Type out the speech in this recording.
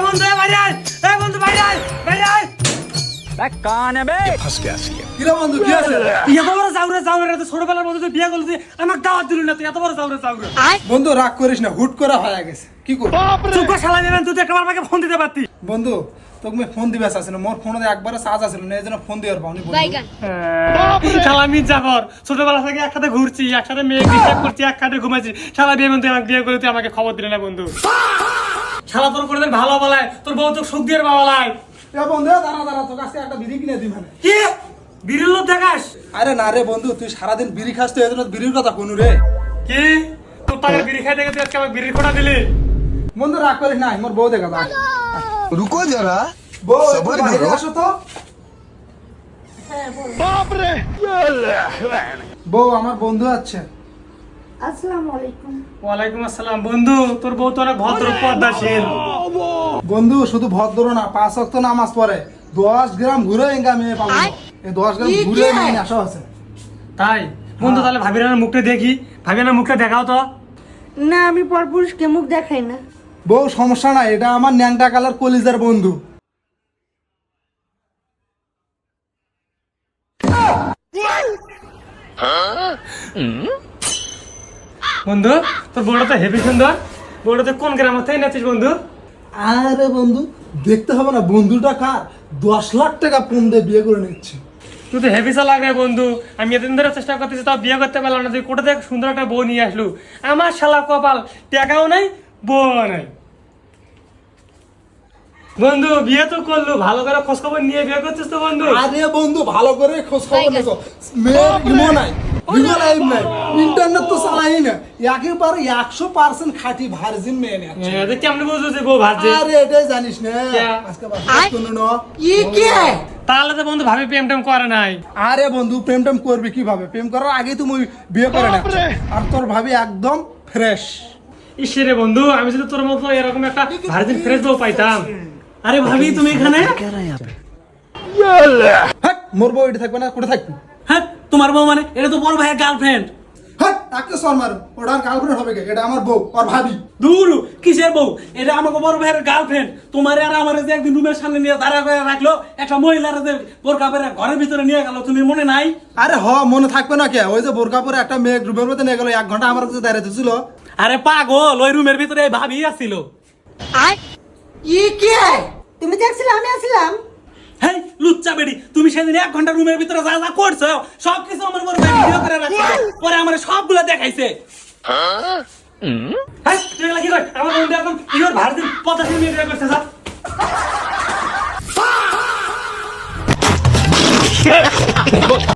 বন্ধু বাইরে আয়, বন্ধু বাইরে আয়, বাইরে আয়। কিরা বন্ধু কি আছে? তুই এত বড় চাউরে তো ছোটবেলার বন্ধু তুই বিয়ে করলি আমাকে দাওয়াত দিলি না, তুই এত বড় চাউরে। বন্ধু রাগ করিস না, হুট করে হয়ে গেছে। কি করব? চুপ করে শালা দেবেন, তুই তো একবার আমাকে ফোন দিতে পারতি। বন্ধু তোকে ফোন দিবে আছে না, মোর ফোনে একবারে চার্জ আছে না, এজন্য ফোন দিবার পাওনি বন্ধু। শালা মির্জাফর, ছোটবেলা থেকে একসাথে ঘুরছি, একসাথে মেয়ে ডিস্টার্ব করছি, একসাথে ঘুমাচ্ছি। শালা বিয়ে তুই আমাকে বিয়ে করে তুই আমাকে খবর দিলি না বন্ধু। শালা তোর কোনদিন ভালো বলায়, তোর বউ তোর সুখ দিয়ে বাবালায়। এ বন্ধু দাঁড়া তোর কাছে একটা বিড়ি কিনে দিই মানে। কি বিড়ির লোভ দেখাস? আরে না রে বন্ধু, তুই সারাদিন বিড়ি খাস তো এজন্য বিড়ির কথা কোন রে। কি তোর টাকা বিড়ি খাই দেখে তুই আজকে আমাকে বিড়ির খোটা দিলি? বন্ধু রাগ করিস না, মোর বউ দেখা যায়। रुको जरा বউ সবার বাইরে করো। আসো তো। বউ আমার বন্ধু আছে। আসসালামু আলাইকুম। ওয়ালাইকুম আসসালাম। বন্ধু তোর বউ তো অনেক ভদ্র পর্দাশীল। বন্ধু শুধু ভদ্র না, 5 ওয়াক্ত নামাজ পড়ে, 10 গ্রাম ঘুরে এঙ্গা মেয়ে পাবো। এই 10 গ্রাম ঘুরে মেয়ে নেশা আছে। তাই বন্ধু, তাহলে ভাবিরানার মুখটা দেখি, ভাবিরানার মুখটা দেখাও তো। না, আমি পরপুরুষকে মুখ দেখাই না। বউ সমস্যা নাই, এটা আমার ন্যাংটা কালার কলিজার বন্ধু। বন্ধু তোর বউটা তো হেভি সুন্দর, বউটা তো কোন গ্রাম থেকে নেছিস বন্ধু? আরে বন্ধু দেখতে হবে না বন্ধুটা কার, 10 লাখ টাকা ফোন দিয়ে বিয়ে করে নিচ্ছে। তুই তো হেভি চালাক রে বন্ধু। আমি এতদিন ধরে চেষ্টা করতেছি তাও বিয়ে করতে পারলাম না, তুই কোথা থেকে সুন্দর একটা বউ নিয়ে আসলু। আমার শালা কপাল, টাকাও নাই বউ নাই। বন্ধু বিয়ে তো করলু, ভালো করে খোঁজ খবর নিয়ে বিয়ে করছিস তো বন্ধু? আরে বন্ধু ভালো করে খোঁজ খবর নেছো, মেয়ের ইমো নাই, ইমো লাইভ নাই, ইন্টারনেট তো চালাই না, একেবারে 100% খাঁটি ভার্জিন মেয়ে নিয়ে। কেমন বুঝছো যে বউ ভাজছে? আরে এটাই জানিস না, আজকে বাস শুনো না। তাহলে তো বন্ধু ভাবি প্রেম টেম করে নাই। আরে বন্ধু প্রেম টেম করবি কিভাবে? প্রেম করার আগে তুমি বিয়ে করে না, আর তোর ভাবি একদম ফ্রেশ। ইসরে বন্ধু, আমি যদি তোর মতো এরকম একটা ভার্জিন ফ্রেশ বউ পাইতাম। আরে ভাবি তুমি এখানে? হ্যাঁ মোর বউ এটা থাকবে না, কোথায় থাকবি? হ্যাঁ তোমার বউ মানে? এটা তো বড় ভাইয়ের গার্লফ্রেন্ড। হ্যাঁ তাকে সর মারো, ওটা আর গার্লফ্রেন্ড হবে কে? এটা আমার বউ আর ভাবি। দূর কিসের বউ? এটা আমাকে বড় ভাইয়ের গার্লফ্রেন্ড। তোমার আর আমার যে একদিন রুমের সামনে নিয়ে দাঁড়া করে রাখলো, একটা মহিলার যে বোরকা পরে ঘরের ভিতরে নিয়ে গেল, তুমি মনে নাই? আরে হ মনে থাকবে না কে? ওই যে বোরকা পরে একটা মেয়ে রুমের মধ্যে নিয়ে গেল, 1 ঘন্টা আমার কাছে দাঁড়িয়ে ছিল। আরে পাগল, ওই রুমের ভিতরে ভাবি আসছিল। তুমি দেখছিলে আমি আসলাম? হেই লুচ্চা বেডি, তুমি সেদিন 1 ঘন্টা রুমের ভিতরে যা যা করছো সবকিছু আমার বড় ভাই ভিডিও করে রাখছে, পরে আমার সবগুলো দেখাইছে। হ্যাঁ তুই এগুলা কি কর? আমার বন্ধু একদম পিওর ভার্জিন 85 মিনিট করছে স্যার।